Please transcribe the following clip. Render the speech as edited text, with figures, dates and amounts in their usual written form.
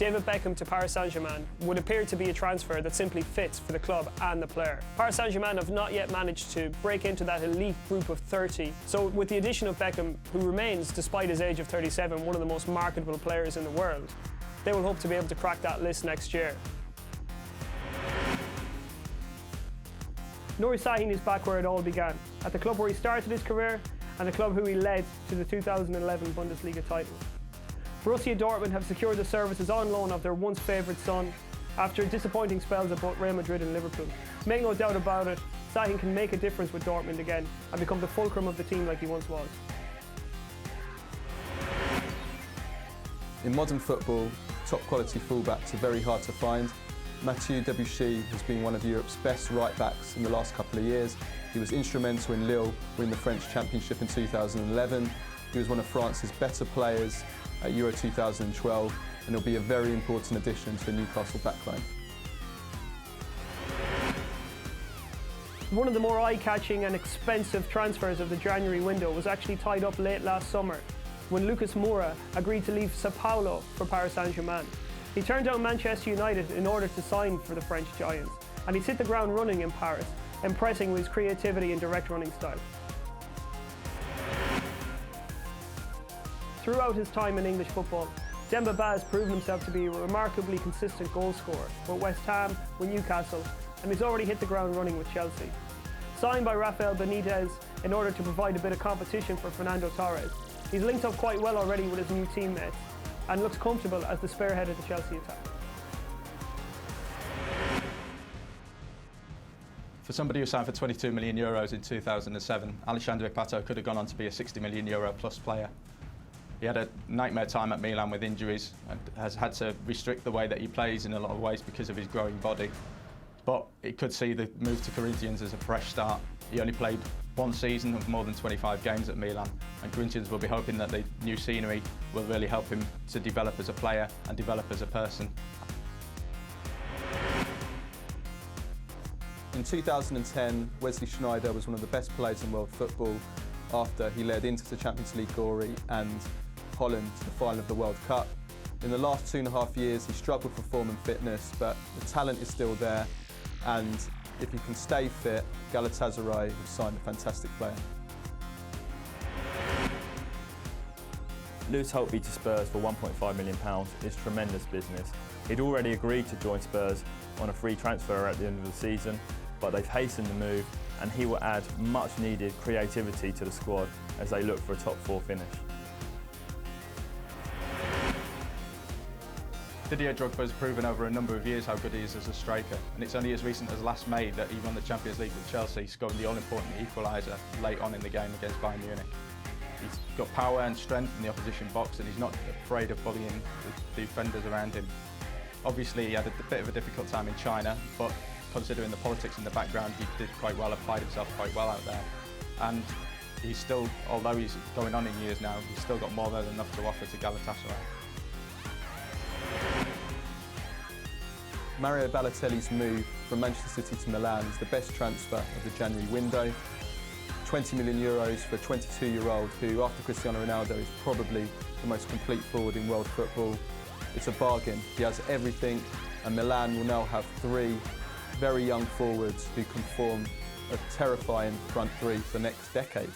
David Beckham to Paris Saint-Germain would appear to be a transfer that simply fits for the club and the player. Paris Saint-Germain have not yet managed to break into that elite group of 30, so with the addition of Beckham, who remains, despite his age of 37, one of the most marketable players in the world, they will hope to be able to crack that list next year. Nuri Sahin is back where it all began, at the club where he started his career and the club who he led to the 2011 Bundesliga title. Borussia Dortmund have secured the services on loan of their once favoured son after disappointing spells at both Real Madrid and Liverpool. Make no doubt about it, Sahin can make a difference with Dortmund again and become the fulcrum of the team like he once was. In modern football, top quality fullbacks are very hard to find. Mathieu Debuchy has been one of Europe's best right-backs in the last couple of years. He was instrumental in Lille winning the French Championship in 2011. He was one of France's better players at Euro 2012, and he'll be a very important addition to the Newcastle backline. One of the more eye-catching and expensive transfers of the January window was actually tied up late last summer when Lucas Moura agreed to leave Sao Paulo for Paris Saint-Germain. He turned down Manchester United in order to sign for the French Giants, and he's hit the ground running in Paris, impressing with his creativity and direct running style. Throughout his time in English football, Demba Ba has proven himself to be a remarkably consistent goal scorer for West Ham, with Newcastle, and he's already hit the ground running with Chelsea. Signed by Rafael Benitez in order to provide a bit of competition for Fernando Torres, he's linked up quite well already with his new teammates and looks comfortable as the spearhead of the Chelsea attack. For somebody who signed for €22 million in 2007, Alexandre Pato could have gone on to be a €60 million plus player. He had a nightmare time at Milan with injuries and has had to restrict the way that he plays in a lot of ways because of his growing body. But it could see the move to Corinthians as a fresh start. He only played one season of more than 25 games at Milan, and Corinthians will be hoping that the new scenery will really help him to develop as a player and develop as a person. In 2010, Wesley Sneijder was one of the best players in world football after he led Inter to Champions League glory and Holland to the final of the World Cup. In the last 2.5 years, he struggled for form and fitness, but the talent is still there, and if he can stay fit, Galatasaray have signed a fantastic player. Lewis Holtby to Spurs for £1.5 million is tremendous business. He'd already agreed to join Spurs on a free transfer at the end of the season, but they've hastened the move, and he will add much needed creativity to the squad as they look for a top 4 finish. Didier Drogba has proven over a number of years how good he is as a striker, and it's only as recent as last May that he won the Champions League with Chelsea, scoring the all-important equaliser late on in the game against Bayern Munich. He's got power and strength in the opposition box, and he's not afraid of bullying the defenders around him. Obviously, he had a bit of a difficult time in China, but considering the politics in the background, he did quite well, applied himself quite well out there. And he's still, although he's going on in years now, he's still got more than enough to offer to Galatasaray. Mario Balotelli's move from Manchester City to Milan is the best transfer of the January window. €20 million for a 22-year-old who, after Cristiano Ronaldo, is probably the most complete forward in world football. It's a bargain. He has everything, and Milan will now have 3 very young forwards who can form a terrifying front three for the next decade.